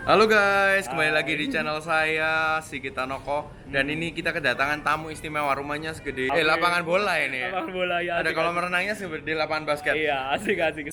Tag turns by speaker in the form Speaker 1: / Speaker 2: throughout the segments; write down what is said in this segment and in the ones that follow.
Speaker 1: Halo guys, kembali lagi
Speaker 2: Hai.
Speaker 1: di channel saya Sigit Tanoko. Dan ini kita kedatangan tamu istimewa, rumahnya segede
Speaker 2: Oke.
Speaker 1: lapangan bola ini ya.
Speaker 2: Lapangan bola ya.
Speaker 1: Ada
Speaker 2: Asik,
Speaker 1: kolam
Speaker 2: asik.
Speaker 1: renangnya seperti lapangan basket.
Speaker 2: Iya, asik asik.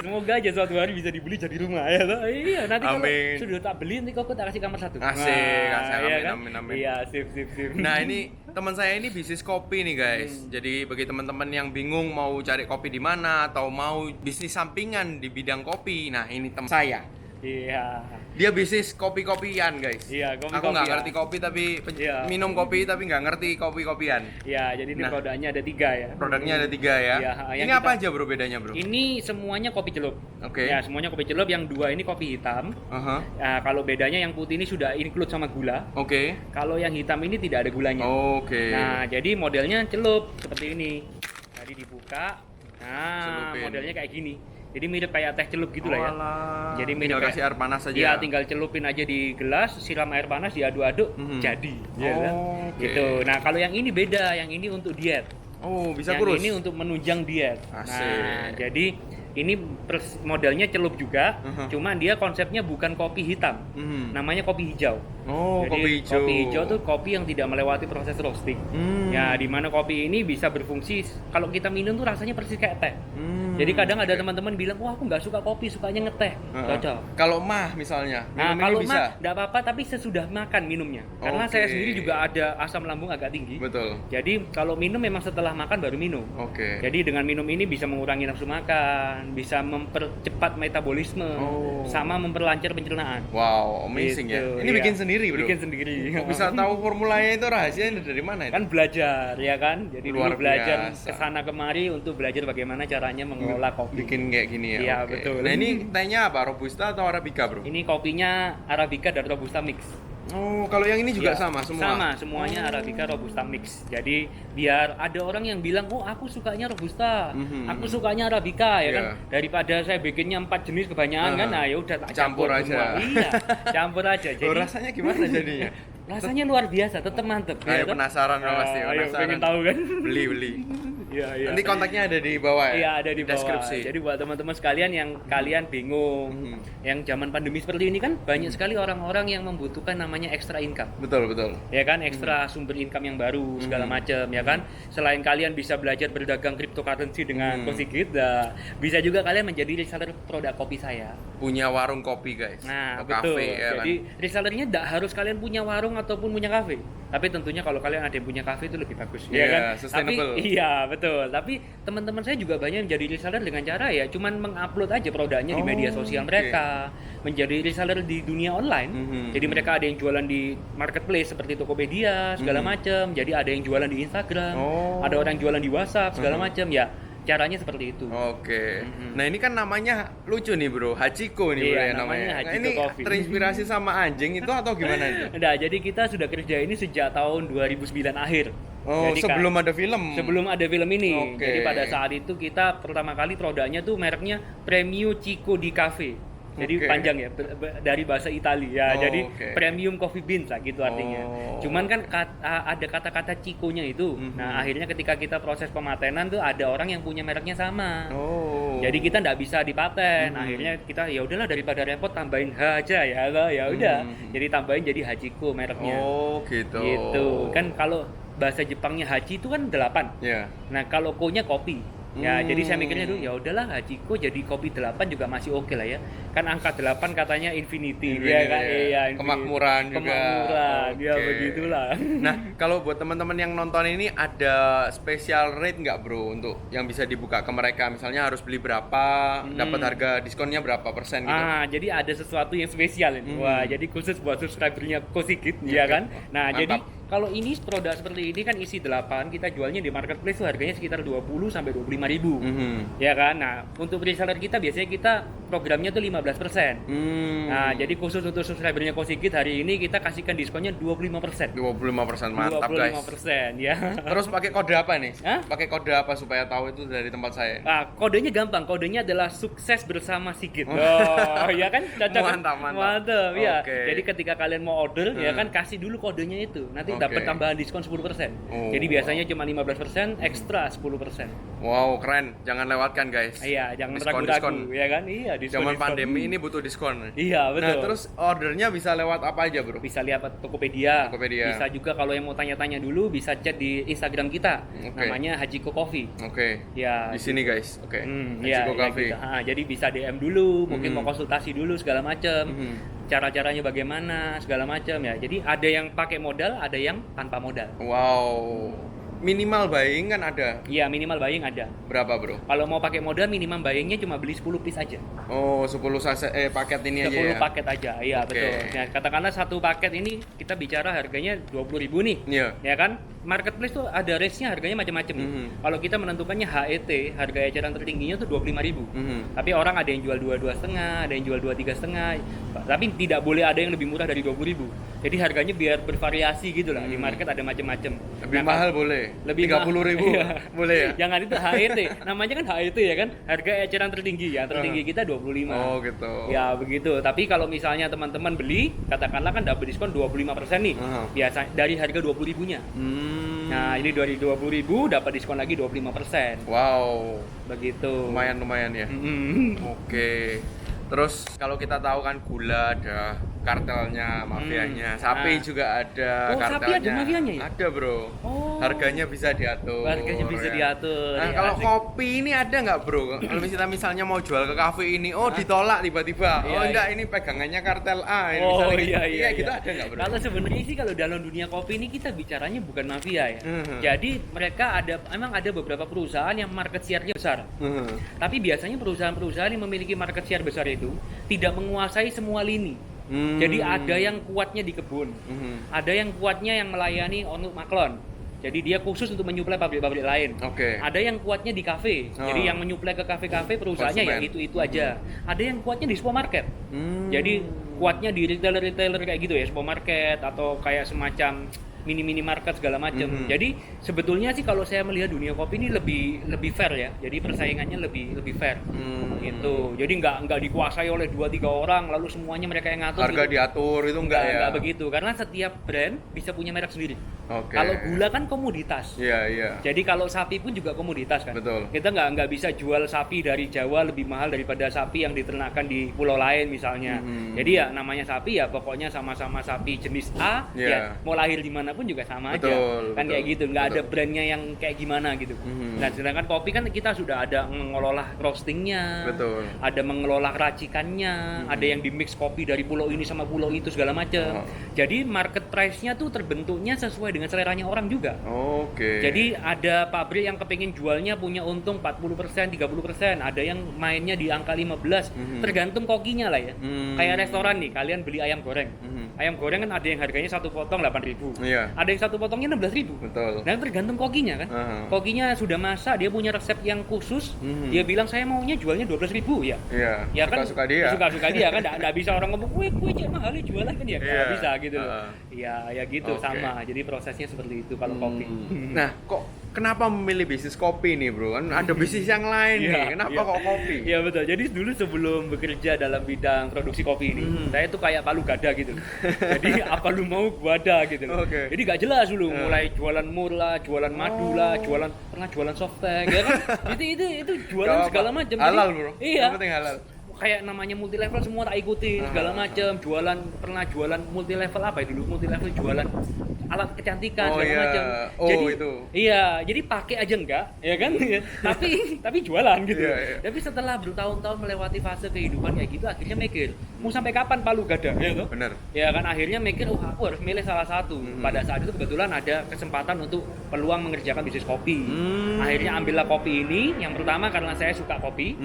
Speaker 2: Semoga aja suatu hari bisa dibeli jadi rumah ya toh. Iya, nanti kalau
Speaker 1: Amin.
Speaker 2: sudah tak beli nanti kok tak kasih kamar satu.
Speaker 1: Asik, asik.
Speaker 2: Iya
Speaker 1: Amin,
Speaker 2: kan?
Speaker 1: amin, amin.
Speaker 2: Iya, sip sip sip.
Speaker 1: Nah, ini teman saya ini bisnis kopi nih guys. Jadi bagi teman-teman yang bingung mau cari kopi di mana atau mau bisnis sampingan di bidang kopi, nah ini teman saya.
Speaker 2: Iya.
Speaker 1: Dia bisnis kopi-kopian guys.
Speaker 2: Iya,
Speaker 1: Aku
Speaker 2: kopi-kopian.
Speaker 1: nggak ngerti kopi tapi
Speaker 2: Iya.
Speaker 1: minum kopi tapi nggak ngerti kopi-kopian.
Speaker 2: Iya, jadi ini
Speaker 1: Nah.
Speaker 2: produknya ada 3 ya.
Speaker 1: Produknya ada 3 ya.
Speaker 2: Iya, yang
Speaker 1: Ini apa
Speaker 2: kita-
Speaker 1: aja bro bedanya bro?
Speaker 2: Ini semuanya kopi celup.
Speaker 1: Oke.
Speaker 2: Ya, semuanya kopi celup. Yang 2 ini kopi hitam.
Speaker 1: Aha.
Speaker 2: Nah, kalau bedanya yang putih ini sudah include sama gula.
Speaker 1: Oke.
Speaker 2: Kalau yang hitam ini tidak ada gulanya.
Speaker 1: Oke.
Speaker 2: Nah, jadi modelnya celup seperti ini. Tadi dibuka. Nah,
Speaker 1: Celupin.
Speaker 2: modelnya kayak gini. Jadi mirip kayak teh celup gitu lah ya.
Speaker 1: Walah.
Speaker 2: Jadi
Speaker 1: tinggal
Speaker 2: mirip
Speaker 1: kasih air panas aja.
Speaker 2: Iya, tinggal celupin aja di gelas, siram air panas, diaduk-aduk,
Speaker 1: Mhm.
Speaker 2: jadi. Ya kan?
Speaker 1: Oke.
Speaker 2: Gitu. Nah, kalau yang ini beda. Yang ini untuk diet.
Speaker 1: Oh, bisa
Speaker 2: Yang
Speaker 1: kurus.
Speaker 2: ini untuk menunjang diet.
Speaker 1: Asik.
Speaker 2: Nah, jadi ini modelnya celup juga,
Speaker 1: Uh-huh.
Speaker 2: cuma dia konsepnya bukan kopi hitam.
Speaker 1: Mhm.
Speaker 2: Namanya kopi hijau.
Speaker 1: Oh,
Speaker 2: Jadi,
Speaker 1: kopi hijau.
Speaker 2: Kopi hijau tuh kopi yang tidak melewati proses roasting. Ya, di mana kopi ini bisa berfungsi kalau kita minum tuh rasanya persis kayak teh. Jadi kadang ada teman-teman bilang, "Wah, aku nggak suka kopi, sukanya ngeteh."
Speaker 1: Heeh.
Speaker 2: Cocok.
Speaker 1: Kalau mah misalnya,
Speaker 2: Nah,
Speaker 1: minum
Speaker 2: kalau
Speaker 1: ini bisa.
Speaker 2: mah nggak apa-apa, tapi sesudah makan minumnya. Karena saya
Speaker 1: Oke.
Speaker 2: sendiri juga ada asam lambung agak tinggi.
Speaker 1: Betul.
Speaker 2: Jadi kalau minum memang setelah makan baru minum.
Speaker 1: Oke.
Speaker 2: Jadi dengan minum ini bisa mengurangi nafsu makan, bisa mempercepat metabolisme,
Speaker 1: Oh.
Speaker 2: sama memperlancar pencernaan.
Speaker 1: Wow, amazing
Speaker 2: Gitu,
Speaker 1: ya. Ini
Speaker 2: iya.
Speaker 1: bikin sendiri, bro.
Speaker 2: Bikin sendiri.
Speaker 1: Kok bisa tahu formulanya itu rahasianya dari mana itu?
Speaker 2: Kan belajar ya kan. Jadi
Speaker 1: Luar
Speaker 2: dulu belajar
Speaker 1: biasa.
Speaker 2: kesana kemari untuk belajar bagaimana caranya mengelola kopi.
Speaker 1: Bikin kayak gini ya.
Speaker 2: Iya,
Speaker 1: Oke.
Speaker 2: betul.
Speaker 1: Nah, ini tehnya apa? Robusta atau Arabica, bro?
Speaker 2: Ini kopinya Arabica dan Robusta mix.
Speaker 1: Oh, kalau yang ini juga
Speaker 2: Iya,
Speaker 1: sama semua.
Speaker 2: Sama, semuanya Arabica Robusta mix. Jadi biar ada orang yang bilang, "Oh, aku sukanya Robusta.
Speaker 1: Mhm.
Speaker 2: Aku sukanya Arabica," ya
Speaker 1: Iya.
Speaker 2: kan. Daripada saya bikinnya 4 jenis kebanyakan kan, nah ya udah tak
Speaker 1: Campur aja.
Speaker 2: semua. Iya, campur aja. Jadi
Speaker 1: Oh, rasanya gimana jadinya?
Speaker 2: rasanya luar biasa, tetap mantep.
Speaker 1: Ayo,
Speaker 2: ya kan?
Speaker 1: penasaran dong pasti,
Speaker 2: Ayo
Speaker 1: penasaran.
Speaker 2: pengen tahu kan?
Speaker 1: Beli.
Speaker 2: Iya, iya.
Speaker 1: Nanti kontaknya ada di bawah ya?
Speaker 2: Iya, ada di bawah.
Speaker 1: Deskripsi.
Speaker 2: Jadi buat teman-teman sekalian yang kalian bingung,
Speaker 1: Mhm.
Speaker 2: yang zaman pandemi seperti ini kan banyak sekali orang-orang yang membutuhkan namanya extra income.
Speaker 1: Betul.
Speaker 2: Ya kan, ekstra sumber income yang baru segala macam ya kan. Selain kalian bisa belajar berdagang cryptocurrency dengan Kosigit, bisa juga kalian menjadi reseller produk kopi saya.
Speaker 1: Punya warung kopi, guys.
Speaker 2: Nah,
Speaker 1: Atau
Speaker 2: betul.
Speaker 1: cafe, ya
Speaker 2: Jadi
Speaker 1: kan?
Speaker 2: resellernya tidak harus kalian punya warung ataupun punya kafe. Tapi tentunya kalau kalian ada yang punya kafe itu lebih bagus,
Speaker 1: Iya,
Speaker 2: ya kan?
Speaker 1: sustainable.
Speaker 2: Tapi iya, betul. Tapi teman-teman saya juga banyak yang jadi reseller dengan cara ya cuman mengupload aja produknya di
Speaker 1: Oh,
Speaker 2: media sosial
Speaker 1: oke.
Speaker 2: mereka, menjadi reseller di dunia online.
Speaker 1: Mhm.
Speaker 2: Jadi mereka ada yang jualan di marketplace seperti Tokopedia segala macam. Jadi ada yang jualan di Instagram,
Speaker 1: Oh.
Speaker 2: ada orang jualan di WhatsApp segala macam ya. Caranya seperti itu.
Speaker 1: Oke. Nah, ini kan namanya lucu nih, Bro. Hachiko nih,
Speaker 2: Iya,
Speaker 1: Bro ya
Speaker 2: namanya
Speaker 1: namanya. Nah,
Speaker 2: Hachiko
Speaker 1: ini
Speaker 2: Coffee.
Speaker 1: terinspirasi sama anjing itu atau gimana itu?
Speaker 2: Nah, jadi kita sudah kerja ini sejak tahun 2009 akhir.
Speaker 1: Oh,
Speaker 2: Jadi,
Speaker 1: sebelum ada film.
Speaker 2: sebelum ada film ini.
Speaker 1: Oke.
Speaker 2: Jadi pada saat itu kita pertama kali produknya tuh mereknya Premium Chico di Cafe. Jadi
Speaker 1: Oke.
Speaker 2: panjang ya, dari bahasa Italia.
Speaker 1: Oh,
Speaker 2: Jadi
Speaker 1: oke.
Speaker 2: premium coffee beans lah gitu artinya.
Speaker 1: Oh.
Speaker 2: Cuman kan ada kata-kata Chico-nya itu.
Speaker 1: Mhm.
Speaker 2: Nah, akhirnya ketika kita proses pematenan tuh ada orang yang punya mereknya sama.
Speaker 1: Oh.
Speaker 2: Jadi kita nggak bisa dipaten. Akhirnya kita ya udahlah daripada repot tambahin H aja ya udah. Jadi tambahin jadi Hachiko mereknya.
Speaker 1: Oh, gitu.
Speaker 2: Gitu. Kan kalau bahasa Jepangnya Haji itu kan 8.
Speaker 1: Ya.
Speaker 2: Nah, kalau ko-nya kopi. Ya, jadi saya mikirnya
Speaker 1: Hmm.
Speaker 2: tuh ya udahlah Hachiko jadi kopi 8 juga masih oke lah ya. Kan angka 8 katanya infinity, ya kan? Iya, infinity.
Speaker 1: Kemakmuran juga.
Speaker 2: Kemakmuran. Ya
Speaker 1: Oke.
Speaker 2: begitulah.
Speaker 1: Nah, kalau buat teman-teman yang nonton ini ada special rate nggak, Bro, untuk yang bisa dibuka ke mereka? Misalnya harus beli berapa, dapat harga diskonnya berapa persen gitu?
Speaker 2: Jadi ada sesuatu yang spesial ini. Wah, jadi khusus buat subscribernya Kosigit, ya
Speaker 1: Oke.
Speaker 2: kan? Nah,
Speaker 1: Mantap.
Speaker 2: jadi kalau ini produk seperti ini kan isi 8, kita jualnya di marketplace tuh harganya sekitar 20 sampai 25 ribu.
Speaker 1: Mhm.
Speaker 2: Ya kan? Nah, untuk reseller kita biasanya kita programnya tuh 15%. Nah, jadi khusus untuk subscribernya Kosigit hari ini kita kasihkan diskonnya 25%.
Speaker 1: 25% mantap guys.
Speaker 2: 25% ya.
Speaker 1: Terus pakai kode apa nih?
Speaker 2: Hah?
Speaker 1: Pakai kode apa supaya tahu itu dari tempat saya?
Speaker 2: Nah, kodenya gampang. Kodenya adalah sukses bersama Sigit. Oh, ya kan? Cocok.
Speaker 1: Mantap, mantap.
Speaker 2: Mantap, ya.
Speaker 1: Oke.
Speaker 2: Jadi ketika kalian mau order, ya kan kasih dulu kodenya itu. Nanti
Speaker 1: Oke.
Speaker 2: dapat tambahan diskon 10%. Jadi biasanya cuma 15%, ekstra 10%.
Speaker 1: Wow, keren. Jangan lewatkan guys.
Speaker 2: Iya, jangan
Speaker 1: Diskon,
Speaker 2: ragu-ragu, ya kan? Iya, diskon.
Speaker 1: Zaman pandemi ini butuh diskon.
Speaker 2: Iya, betul.
Speaker 1: Nah, terus ordernya bisa lewat apa aja, Bro?
Speaker 2: Bisa lihat Tokopedia.
Speaker 1: Tokopedia.
Speaker 2: Bisa juga kalau yang mau tanya-tanya dulu bisa chat di Instagram kita.
Speaker 1: Oke.
Speaker 2: Namanya Hajiko Coffee.
Speaker 1: Oke.
Speaker 2: Ya.
Speaker 1: Di sini guys. Oke.
Speaker 2: Ya,
Speaker 1: Hachiko
Speaker 2: ya
Speaker 1: Cafe.
Speaker 2: gitu. Jadi bisa DM dulu, mungkin mau konsultasi dulu segala macam. Cara-caranya bagaimana, segala macam ya. Jadi ada yang pakai modal, ada yang tanpa modal.
Speaker 1: Wow. Minimal buying kan ada.
Speaker 2: Iya, minimal buying ada.
Speaker 1: Berapa, Bro?
Speaker 2: Kalau mau pakai modal minimum buyingnya cuma beli 10 piece aja.
Speaker 1: Oh, 10 paket ini
Speaker 2: 10
Speaker 1: aja ya.
Speaker 2: paket aja, iya
Speaker 1: Oke.
Speaker 2: betul. Nah, katakanlah satu paket ini kita bicara harganya 20.000 nih.
Speaker 1: Iya.
Speaker 2: Ya kan? Marketplace tuh ada range-nya harganya macam-macam. Kalau kita menentukannya HET, harga eceran tertingginya tuh 25.000. Tapi orang ada yang jual 22,5, ada yang jual 23,5. Tapi tidak boleh ada yang lebih murah dari 20.000. Jadi harganya biar bervariasi gitu lah. Di market ada macam-macam.
Speaker 1: Lebih mahal boleh.
Speaker 2: Lebih
Speaker 1: 30.000
Speaker 2: Iya.
Speaker 1: boleh ya?
Speaker 2: Jangan itu HET. Namanya kan HET ya kan? Harga eceran tertinggi. Yang tertinggi kita 25.
Speaker 1: Oh, gitu.
Speaker 2: Ya begitu. Tapi kalau misalnya teman-teman beli, katakanlah kan dapat diskon 25% nih. Biasa dari harga 20.000-nya. Nah, ini dari 20.000 dapat diskon lagi 25%.
Speaker 1: Wow.
Speaker 2: Begitu.
Speaker 1: Lumayan ya.
Speaker 2: Mm-mm.
Speaker 1: Oke. Terus kalau kita tahu kan gula ada kartelnya, mafianya. Sapi
Speaker 2: Nah.
Speaker 1: juga ada
Speaker 2: Oh,
Speaker 1: kartelnya.
Speaker 2: sapi ada mafianya ya?
Speaker 1: Ada, Bro.
Speaker 2: Oh.
Speaker 1: Harganya bisa diatur.
Speaker 2: Harganya bisa
Speaker 1: ya.
Speaker 2: diatur.
Speaker 1: Nah,
Speaker 2: Ya,
Speaker 1: kalau
Speaker 2: asik.
Speaker 1: kopi ini ada nggak, Bro? Kalau misalnya mau jual ke kafe ini, ditolak tiba-tiba.
Speaker 2: Iya,
Speaker 1: Oh, enggak,
Speaker 2: iya.
Speaker 1: ini pegangannya kartel A. Ini
Speaker 2: Oh
Speaker 1: misalnya
Speaker 2: iya
Speaker 1: gitu.
Speaker 2: iya.
Speaker 1: Gitu
Speaker 2: iya.
Speaker 1: ada nggak, Bro?
Speaker 2: Kalau sebenarnya sih kalau dalam dunia kopi ini kita bicaranya bukan mafia ya. Jadi mereka emang ada beberapa perusahaan yang market share-nya besar. Tapi biasanya perusahaan-perusahaan yang memiliki market share besar itu tidak menguasai semua lini. Jadi ada yang kuatnya di kebun, ada yang kuatnya yang melayani untuk maklon. Jadi dia khusus untuk menyuplai pabrik-pabrik lain.
Speaker 1: Oke.
Speaker 2: Ada yang kuatnya di kafe. Jadi yang menyuplai ke kafe-kafe perusahaannya ya
Speaker 1: Konsumen.
Speaker 2: itu aja. Ada yang kuatnya di supermarket. Jadi kuatnya di retailer-retailer kayak gitu ya, supermarket atau kayak semacam mini market segala macam. Jadi sebetulnya sih kalau saya melihat dunia kopi ini lebih fair ya. Jadi persaingannya lebih fair. Gitu. Jadi nggak dikuasai oleh 2-3 orang lalu semuanya mereka yang ngatur.
Speaker 1: Harga
Speaker 2: gitu.
Speaker 1: diatur itu enggak ya?
Speaker 2: Enggak begitu karena setiap brand bisa punya merek sendiri.
Speaker 1: Oke.
Speaker 2: Kalau gula kan komoditas.
Speaker 1: Iya.
Speaker 2: Jadi kalau sapi pun juga komoditas kan.
Speaker 1: Betul.
Speaker 2: Kita nggak bisa jual sapi dari Jawa lebih mahal daripada sapi yang diternakan di pulau lain misalnya. Jadi ya namanya sapi ya pokoknya sama-sama sapi jenis A.
Speaker 1: Iya.
Speaker 2: Ya mau lahir di mana pun juga sama aja.
Speaker 1: Betul,
Speaker 2: Kan
Speaker 1: betul,
Speaker 2: kayak gitu. Nggak ada
Speaker 1: betul.
Speaker 2: brandnya yang kayak gimana gitu. Nah sedangkan kopi kan kita sudah ada mengelola roastingnya.
Speaker 1: Betul.
Speaker 2: Ada mengelola racikannya. Ada yang di mix kopi dari pulau ini sama pulau itu segala macam. Jadi market price-nya tuh terbentuknya sesuai dengan seleranya orang juga.
Speaker 1: Oke.
Speaker 2: Jadi ada pabrik yang kepingin jualnya punya untung 40%, 30%, ada yang mainnya di angka 15, tergantung kokinya lah ya. Kayak restoran nih, kalian beli ayam goreng. Ayam goreng kan ada yang harganya satu potong 8.000.
Speaker 1: Iya.
Speaker 2: Ada yang satu potongnya 16.000.
Speaker 1: Betul.
Speaker 2: Nah, tergantung kokinya kan. Kokinya sudah masak, dia punya resep yang khusus. Dia bilang saya maunya jualnya 12.000 ya.
Speaker 1: Iya.
Speaker 2: Ya kan
Speaker 1: Suka-suka dia.
Speaker 2: Suka-suka dia kan enggak bisa orang ngomong, "Wih, cek mahal jualan kan ya." Nggak
Speaker 1: Iya.
Speaker 2: bisa gitu loh.
Speaker 1: Heeh.
Speaker 2: Iya, ya gitu
Speaker 1: Oke.
Speaker 2: sama. Jadi prosesnya seperti itu kalau kopi.
Speaker 1: Nah, kok kenapa memilih bisnis kopi nih, Bro? Kan ada bisnis yang lain nih. Kenapa kok kopi?
Speaker 2: Iya betul. Jadi dulu sebelum bekerja dalam bidang produksi kopi ini, saya tuh kayak palu gada gitu. Jadi apa lu mau gua ada gitu loh.
Speaker 1: Oke.
Speaker 2: Jadi gak jelas dulu, mulai jualan mur lah, jualan madu lah, pernah jualan softtek ya kan. itu jualan
Speaker 1: Gak
Speaker 2: segala
Speaker 1: apa-apa.
Speaker 2: macam.
Speaker 1: Halal,
Speaker 2: Jadi,
Speaker 1: Bro.
Speaker 2: Iya.
Speaker 1: Yang penting halal.
Speaker 2: Kayak namanya multi level semua tak ikuti segala macam. Pernah jualan multi level apa ya dulu? Multi level jualan alat kecantikan
Speaker 1: Oh,
Speaker 2: segala
Speaker 1: iya.
Speaker 2: macam.
Speaker 1: Oh,
Speaker 2: Jadi
Speaker 1: itu.
Speaker 2: iya, jadi pakai aja enggak, ya kan? tapi jualan gitu.
Speaker 1: Iya, iya.
Speaker 2: Tapi setelah bertahun-tahun melewati fase kehidupan kayak gitu, akhirnya mikir, mau sampai kapan palu gada, ya toh?
Speaker 1: Bener.
Speaker 2: Ya kan akhirnya mikir, oh aku harus milih salah satu. Pada saat itu kebetulan ada kesempatan untuk peluang mengerjakan bisnis kopi. Akhirnya ambillah kopi ini. Yang pertama karena saya suka kopi,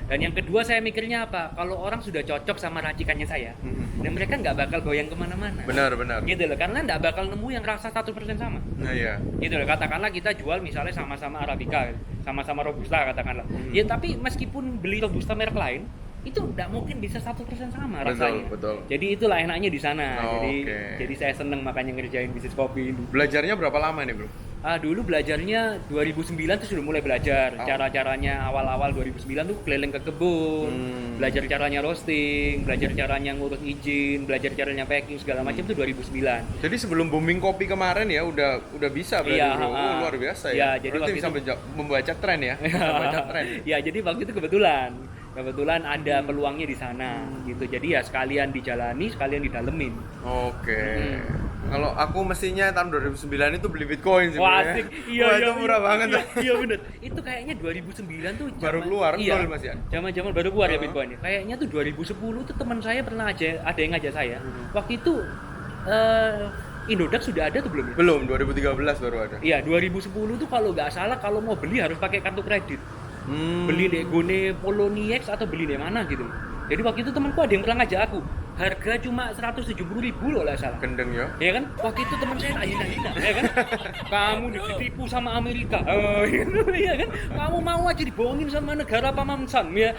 Speaker 2: dan yang kedua saya mikirnya apa? Kalau orang sudah cocok sama racikannya saya, dan mereka nggak bakal goyang kemana-mana.
Speaker 1: Benar.
Speaker 2: Gitu loh, karena nggak bakal nemu yang rasa 100% sama.
Speaker 1: Nah, iya.
Speaker 2: Gitu loh, katakanlah kita jual misalnya sama-sama Arabica, sama-sama Robusta katakanlah. Ya tapi meskipun beli Robusta merek lain, itu nggak mungkin bisa 100% sama
Speaker 1: Betul,
Speaker 2: rasanya.
Speaker 1: betul.
Speaker 2: Jadi itulah enaknya di sana.
Speaker 1: Oh,
Speaker 2: jadi
Speaker 1: oke.
Speaker 2: jadi saya seneng makanya ngerjain bisnis kopi ini.
Speaker 1: Belajarnya berapa lama nih, Bro?
Speaker 2: Dulu belajarnya 2009 tuh sudah mulai belajar.
Speaker 1: Oh.
Speaker 2: Cara-caranya awal-awal 2009 tuh keliling ke kebun, belajar caranya roasting, belajar caranya ngurus izin, belajar caranya packing segala macam tuh 2009.
Speaker 1: Jadi sebelum booming kopi kemarin ya udah bisa berarti,
Speaker 2: Iya,
Speaker 1: Bro. Oh, luar biasa ya.
Speaker 2: Iya, jadi
Speaker 1: berarti
Speaker 2: waktu
Speaker 1: bisa membaca tren ya. Bisa membaca tren.
Speaker 2: Ya, jadi waktu itu kebetulan ada peluangnya di sana gitu. Jadi ya sekalian dijalani, sekalian didalemin.
Speaker 1: Oke. Kalau aku mestinya tahun 2009 itu beli Bitcoin sih.
Speaker 2: Wah,
Speaker 1: Bro, ya.
Speaker 2: asik.
Speaker 1: Wah, itu murah banget.
Speaker 2: Iya bener. Itu kayaknya 2009 tuh
Speaker 1: Baru keluar,
Speaker 2: iya,
Speaker 1: betul, Mas ya?
Speaker 2: Zaman-zaman baru keluar ya Bitcoin. Kayaknya tuh 2010 tuh teman saya pernah ada yang ngajak saya. Waktu itu Indodax sudah ada tuh belum ya?
Speaker 1: Belum, 2013 baru ada.
Speaker 2: Iya, 2010 tuh kalau nggak salah kalau mau beli harus pakai kartu kredit. Beli di Gone Poloniex atau beli di mana gitu. Jadi waktu itu temanku ada yang pernah ngajak aku. Harga cuma 170.000 loh lah salah.
Speaker 1: Gendeng ya.
Speaker 2: Ya kan? Waktu itu teman saya hina-hina, ya kan? Kamu ditipu sama Amerika. Iya kan? Kamu mau aja dibohongin sama negara Paman Sam ya,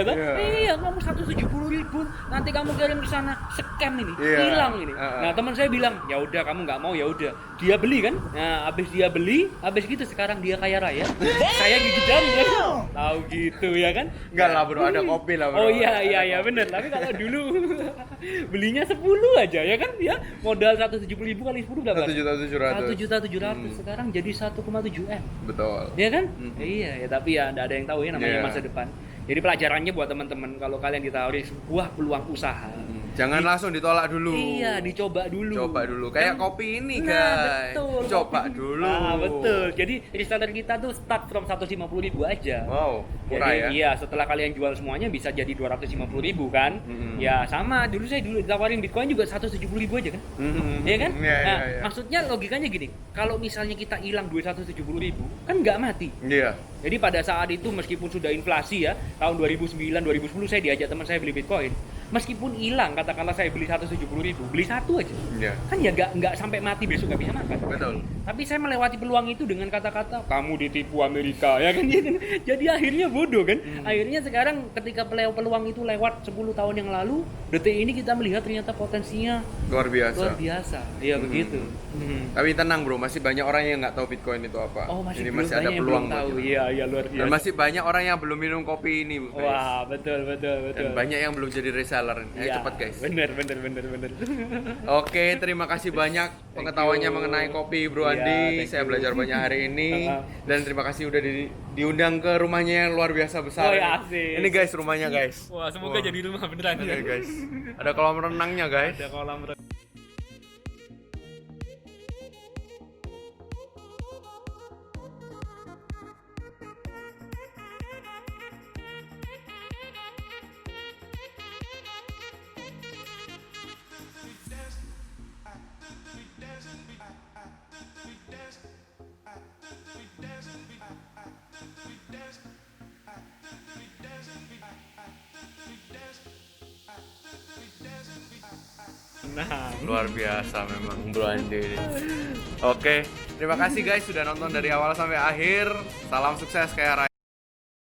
Speaker 2: kan? Iya, kamu 170.000, nanti kamu kirim ke sana, scam ini, hilang ini. Nah, teman saya bilang, "Ya udah, kamu nggak mau ya udah." Dia beli kan? Nah, habis dia beli, habis gitu sekarang dia kaya raya. Saya gigi jari ya. Tahu gitu ya kan?
Speaker 1: Enggak lah, Bro, ada kopi lah, Bro.
Speaker 2: Oh iya bener. Tapi kalau dulu belinya 10 aja ya kan, ya modal 170.000 kali 10 berapa?
Speaker 1: 1.700.000.
Speaker 2: 1.700.000 sekarang jadi 1,7 M.
Speaker 1: Betul.
Speaker 2: Ya kan? Iya ya, tapi ya nggak ada yang tahu ya namanya
Speaker 1: Iya.
Speaker 2: masa depan. Jadi pelajarannya buat teman-teman, kalau kalian ditawari sebuah peluang usaha,
Speaker 1: Jangan langsung ditolak dulu.
Speaker 2: iya, dicoba dulu.
Speaker 1: Coba dulu. Kayak kopi ini,
Speaker 2: Nah,
Speaker 1: guys.
Speaker 2: betul.
Speaker 1: Coba
Speaker 2: Kopi.
Speaker 1: dulu.
Speaker 2: Ah, betul. Jadi reseller kita tuh start from 150.000 aja.
Speaker 1: Wow, murah
Speaker 2: Jadi,
Speaker 1: ya.
Speaker 2: iya, setelah kalian jual semuanya bisa jadi 250.000 kan? Ya sama, saya dulu ditawarin Bitcoin juga 170.000 aja kan? Iya kan?
Speaker 1: Iya,
Speaker 2: Nah,
Speaker 1: iya.
Speaker 2: maksudnya logikanya gini, kalau misalnya kita hilang duit 170.000, kan nggak mati.
Speaker 1: Iya.
Speaker 2: Jadi pada saat itu meskipun sudah inflasi ya, tahun 2009, 2010 saya diajak teman saya beli Bitcoin. Meskipun hilang, katakanlah saya beli 170.000, beli satu aja.
Speaker 1: Iya.
Speaker 2: Kan ya nggak sampai mati besok nggak bisa makan.
Speaker 1: Betul.
Speaker 2: Tapi saya melewati peluang itu dengan kata-kata kamu ditipu Amerika ya kan. Jadi akhirnya bodoh kan. Akhirnya sekarang ketika peluang itu lewat 10 tahun yang lalu, detik ini kita melihat ternyata potensinya
Speaker 1: Luar
Speaker 2: luar
Speaker 1: biasa.
Speaker 2: biasa. Iya begitu.
Speaker 1: Tapi tenang, Bro, masih banyak orang yang nggak tahu Bitcoin itu apa.
Speaker 2: Oh, masih
Speaker 1: Ini
Speaker 2: belum
Speaker 1: masih ada
Speaker 2: banyak yang
Speaker 1: peluang
Speaker 2: belum tahu.
Speaker 1: buat kita.
Speaker 2: Iya luar biasa.
Speaker 1: Dan masih banyak orang yang belum minum kopi ini, guys.
Speaker 2: Wah, betul.
Speaker 1: Dan banyak yang belum jadi reseller. Ayo
Speaker 2: Iya,
Speaker 1: cepat, guys.
Speaker 2: Bener.
Speaker 1: Oke, terima kasih banyak pengetahuannya
Speaker 2: you.
Speaker 1: mengenai kopi, Bro
Speaker 2: Iya,
Speaker 1: Andi.
Speaker 2: thank
Speaker 1: Saya
Speaker 2: you.
Speaker 1: belajar banyak hari ini.
Speaker 2: Sama.
Speaker 1: Dan terima kasih udah diundang ke rumahnya yang luar biasa besar.
Speaker 2: Oh, ya, asik.
Speaker 1: Ini guys rumahnya, guys.
Speaker 2: Wah, semoga
Speaker 1: Wah.
Speaker 2: jadi rumah beneran
Speaker 1: Iya, guys. Ada kolam renangnya, guys.
Speaker 2: Ada kolam renang. Nah,
Speaker 1: Luar biasa memang Bro Andi ini. Oke, terima kasih guys sudah nonton dari awal sampai akhir. Salam sukses kayak Raya.